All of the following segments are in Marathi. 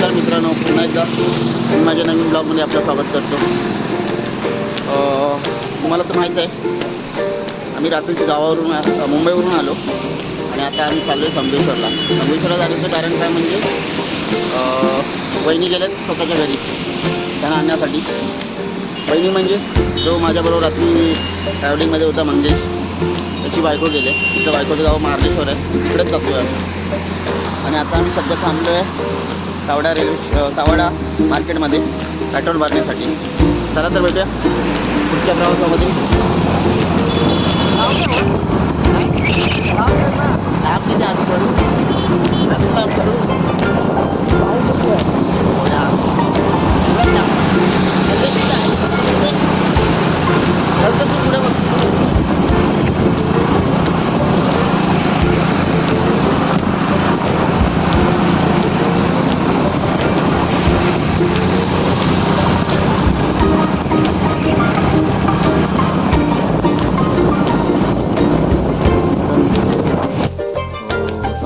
नमस्कार मित्रांनो, पुन्हा एकदा मी माझ्या नवीन ब्लॉगमध्ये आपलं स्वागत करतो. तुम्हाला तर माहीत आहे, आम्ही रात्रीच गावावरून मुंबईवरून आलो आणि आता आम्ही चाललो आहे संगमेश्वरला जाण्याचं कारण काय म्हणजे वहिनी गेल्यात स्वतःच्या घरी त्यांना आणण्यासाठी. वहिनी म्हणजे जो माझ्याबरोबर रात्री ट्रॅव्हलिंगमध्ये होता मंगेश, त्याची बायको गेले. तिचं बायकोचं गाव मार्लेश्वर आहे, तिकडेच जातो आहे. आणि आता आम्ही सध्या थांबलो आहे सावडा मार्केटमध्ये पेट्रोल भरण्यासाठी. चला तर भेटूया पुढच्या प्रवासामध्ये.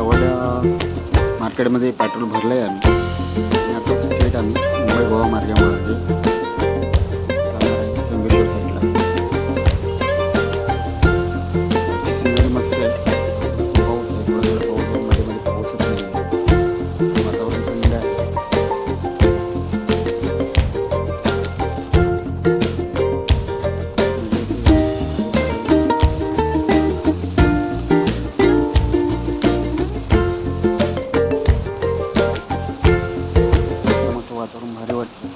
पुढे मार्केटमध्ये पेट्रोल भरलं आहे आम्ही आणि आता स्ट्रेट आम्ही मुंबई गोवा मार्गामध्ये संगमेश्वर साईडला. सीनरी मस्त आहे, पाऊस आहे, थोडा थोडा पाऊस आहे, मध्ये मध्ये पाऊसच नाही, वातावरण थंड आहे. वातावरण भारी वाटतं.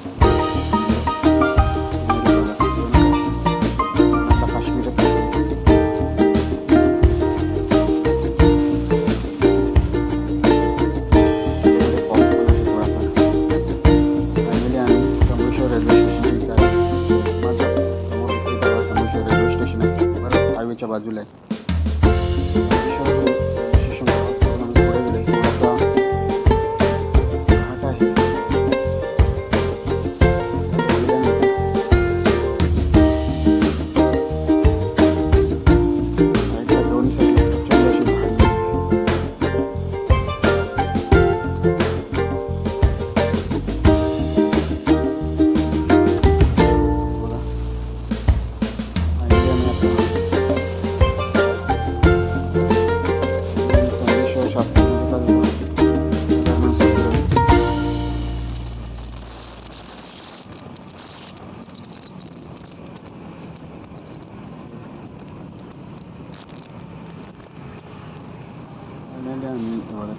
आता काश्मीर फॅमिली आणि Sangameshwar railway station Sangameshwar railway station आहे, बरं हायवेच्या बाजूला आहे.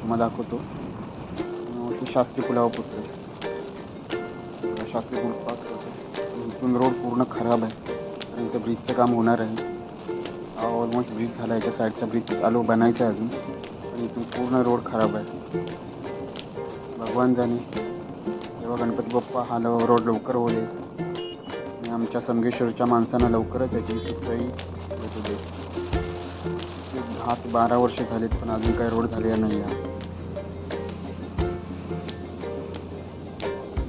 तुम्हाला दाखवतो शास्त्री पुलावर पोचतो. शास्त्री पूल पास करतो. इथून रोड पूर्ण खराब आहे आणि इथं ब्रिजचं काम होणार आहे. ऑलमोस्ट ब्रिज झाला आहे, एका साईडचा ब्रिज चालू बनायचा आहे अजून, पण इथून पूर्ण रोड खराब आहे. भगवान जाणे तेव्हा गणपती बाप्पा हा रोड लवकर होईल आणि आमच्या संगमेश्वरच्या माणसांना लवकरच याची सुखसोयी येतो दे. 10 ते 12 वर्ष झालीत पण अजून काही रोड झालेला नाही आहे.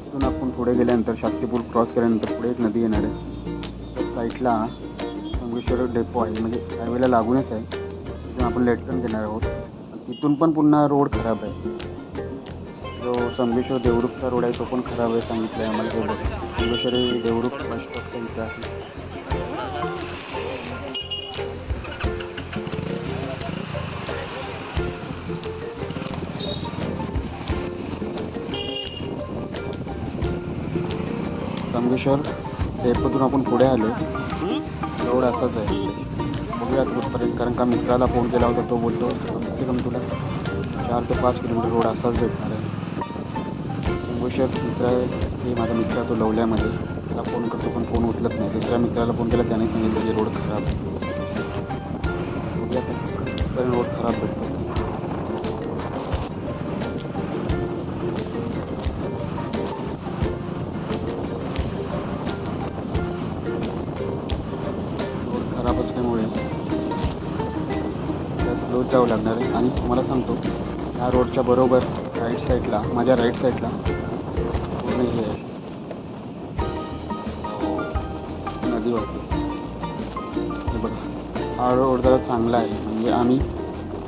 इथून आपण पुढे गेल्यानंतर शास्त्री पूल क्रॉस केल्यानंतर पुढे एक नदी येणार आहे. त्या साईडला संगमेश्वर डेपो आहे, म्हणजे हायवेला लागूनच आहे. तिथून आपण लेटकन घेणार आहोत. तिथून पण पुन्हा रोड खराब आहे. जो संगमेश्वर देवरुखचा रोड आहे तो पण खराब आहे सांगितलं आहे आम्हाला. तेवढं संगमेश्वरी देवरुख बस स्टॉपच्या इथं आहे. संगमेश्वर डेपोतून आपण पुढे आलो. रोड असाच आहे, बघूया कुठपर्यंत. कारण का मित्राला फोन केला होता, तो बोलतो कमीत कमी तुला 4 ते 5 किलोमीटर रोड असाच भेटणार आहे. संगमेश्वर मित्र आहे ते माझा मित्र, तो लवल्यामध्ये. त्याला फोन करतो पण फोन उचलत नाही. दुसऱ्या मित्राला फोन केला, त्याने सांगितलं की रोड खराब आहे. बघूया कुठपर्यंत रोड खराब भेटतो. खराब असल्यामुळे त्यात रोज जावं लागणार आहे. आणि तुम्हाला सांगतो, ह्या रोडच्या बरोबर राईट साईडला, माझ्या राईट साईडला पूर्ण हे आहे, नदी वाटते. हे बघा, हा रोड जरा चांगला आहे. म्हणजे आम्ही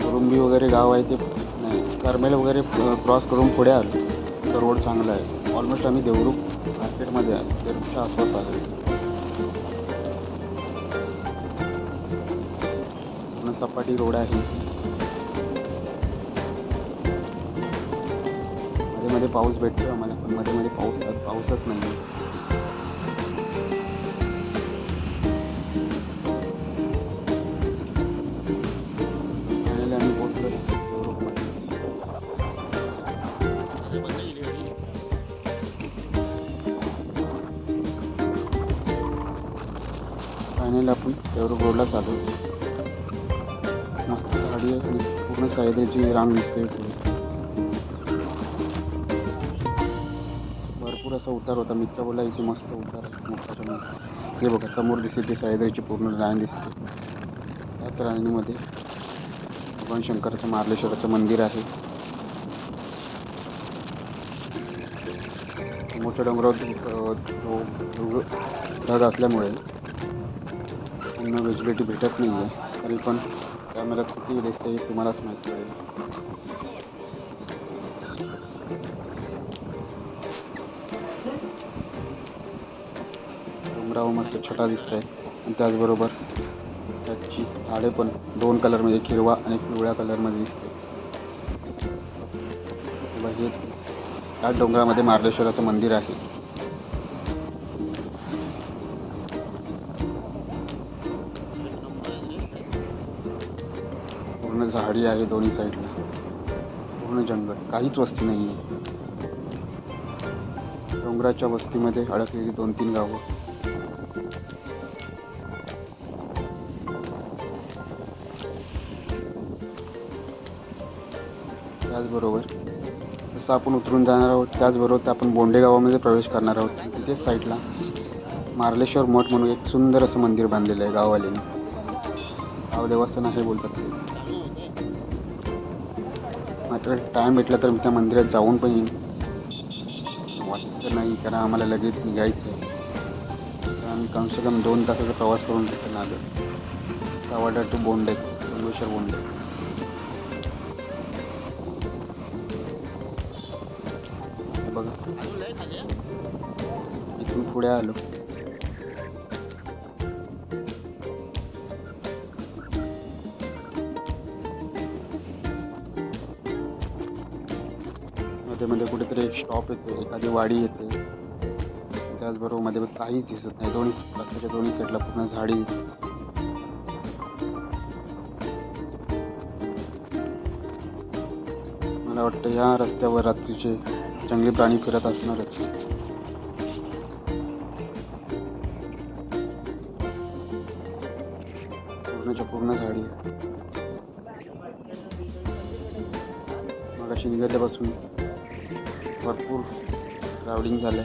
कुरुंबी वगैरे गाव आहे ते नाही, करमेल वगैरे क्रॉस करून पुढे आलो. रोड चांगला आहे. ऑलमोस्ट आम्ही देवरुख मार्केटमध्ये आहे, देवरुखच्या आसपास आहे. पूर्ण सपाटी रोड आहे. मध्ये मध्ये पाऊस भेटतो आम्हाला, पण मध्ये मध्ये पाऊसच नाही आहे. फायनली आम्ही पोहोचलो देवरुखमध्ये. फायनली आपण देवरुख रोडला चालू. मस्त गाडी आहे आणि पूर्ण सह्याद्रीची रांग दिसते. भरपूर असा उतार होता. मित्र बोला इथे मस्त उतार आहे मोठाच्या मोठा. हे बघा समोर दिसते ती सह्याद्रीची पूर्ण रांग दिसते. त्याच रांगेमध्ये भगवान शंकराचं मार्लेश्वराचं मंदिर आहे. मोठ्या डोंगरावर ढग असल्यामुळे पूर्ण व्हिजिबिलिटी भेटत नाही आहे. तरी पण कॅमेऱ्यात किती दिसते हे तुम्हालाच माहिती आहे. डोंगरावर मस्त छटा दिसत आहे आणि त्याचबरोबर त्याची झाडे पण 2 कलरमध्ये, हिरवा आणि पिवळ्या कलरमध्ये दिसते. हे या डोंगरामध्ये मार्लेश्वराचं मंदिर आहे. पूर्ण झाडी आहे दोन्ही साईडला, पूर्ण जंगल, काहीच वस्ती नाही आहे. डोंगराच्या वस्तीमध्ये अडकलेली 2-3 गावं. त्याचबरोबर जसं आपण उतरून जाणार आहोत त्याचबरोबर आपण बोंडे गावामध्ये प्रवेश करणार आहोत. तिथेच साईडला मार्लेश्वर मठ म्हणून एक सुंदर असं मंदिर बांधलेलं आहे गाववाल्याने. गाव देवस्थान हे बोलतात ते. मात्र टाईम भेटला तर मी त्या मंदिरात जाऊन पण येईन. वाटतं नाही कारण आम्हाला लगेच निघायचं आहे. तर आम्ही कमसे कम 2 तासाचा प्रवास करून रिटर्न आलो. सावडा टू बोंडे, संगमेश्वर बोंडे. बघा इथून पुढे आलो. मध्ये कुठेतरी एक स्टॉप येतो, एखादी वाडी येते. त्याचबरोबर मध्ये काहीच दिसत नाही. रस्त्याच्या दोन्ही साईडला पूर्ण झाडी दिसते. मला वाटतं या रस्त्यावर रात्रीचे जंगली प्राणी फिरत असणारच. पूर्णच्या पूर्ण झाडी. मग अशी निघाल्यापासून भरपूर ट्रॅव्हलिंग झालं.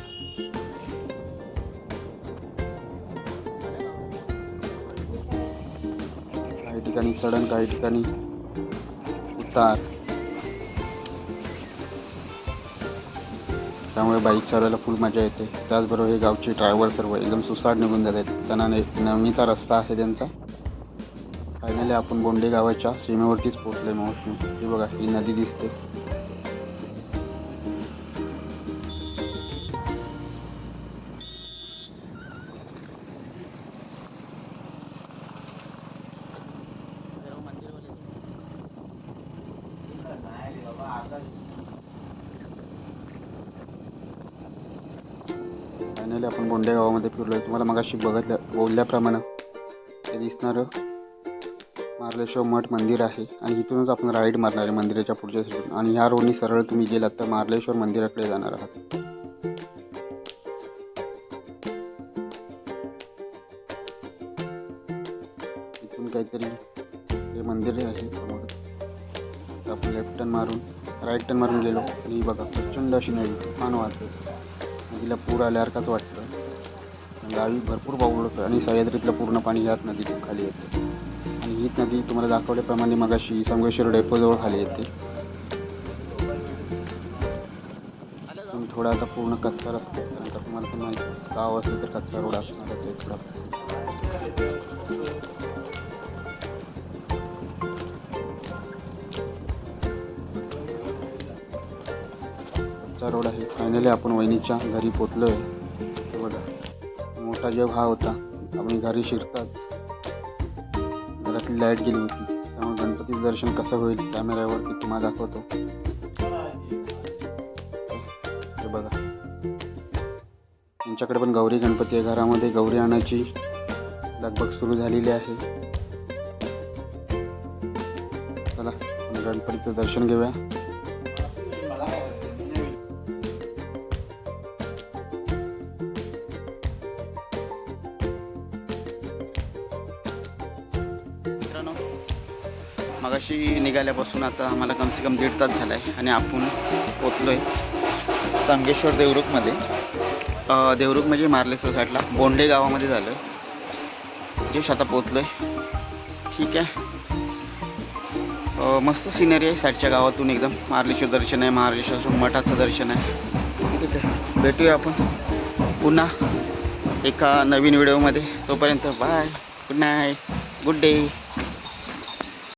काही ठिकाणी चढण, काही ठिकाणी उतार. त्यामुळे बाईक चालवायला फुल मजा येते. त्याचबरोबर हे गावचे ड्रायव्हर सर्व एकदम सुसाट निघून जात आहेत. त्यांना नेहमीचा रस्ता आहे त्यांचा. फायनली आपण बोंडे गावाच्या सीमेवरतीच पोहोचले. मोस्टली ही बघा ही नदी दिसते. फायनली आपण बोंडे गावामध्ये फिरलो. तुम्हाला मगाशी बोलल्याप्रमाणे ते दिसणारं मार्लेश्वर मठ मंदिर आहे आणि इथूनच आपण राईड मारणार आहे मंदिराच्या पुढच्या साईडून. आणि ह्या रोडनी सरळ तुम्ही गेलात तर मार्लेश्वर मंदिराकडे जाणार आहात. इथून काहीतरी हे मंदिर आहे समोर. आपण लेफ्ट टर्न मारून राईट टर्न मारून गेलो आणि बघा प्रचंड अशी नदी छान वाहते. नदीला पूर आल्यासारखाच वाटतं. गावी भरपूर पाऊस होतं आणि सह्याद्रीतलं पूर्ण पाणी ह्याच नदीतून खाली येतं. आणि हीच नदी तुम्हाला दाखवल्याप्रमाणे मगाशी संगमेश्वर डेपोजवळ खाली येते. थोडा आता पूर्ण कच्चा रस्ता आहे. त्यानंतर तुम्हाला पण माहिती गाव असेल तर कच्चा रोड असणारच आहे थोडा. असा रोड आहे. फायनली आपण वहिनीच्या घरी पोचलो आहे. बघा मोठा जेव हा होता. आपण घरी शिरतात घरातली लाईट गेली होती, त्यामुळे गणपतीचं दर्शन कसं होईल कॅमेऱ्यावरती तुम्हाला दाखवतो. हे बघा त्यांच्याकडे पण गौरी गणपती आहे. घरामध्ये गौरी आणायची लगबग सुरू झालेली आहे. चला आपण गणपतीचं दर्शन घेऊया. मित्रांनो मगाशी निघाल्यापासून आता आम्हाला कमसे कम 1.5 तास झाला आहे आणि आपण पोचलो आहे संगेश्वर देवरुखमध्ये. देवरुख म्हणजे मार्लेश्वर साईडला बोंडे गावामध्ये झालं. जस्ट आता पोचलो आहे. ठीक आहे. मस्त सिनरी आहे साईडच्या गावातून एकदम. मार्लेश्वर दर्शन आहे, मार्लेश्वर मठाचं दर्शन आहे. ठीक आहे, भेटूया आपण पुन्हा एका नवीन व्हिडिओमध्ये. तोपर्यंत bye, good night, good day.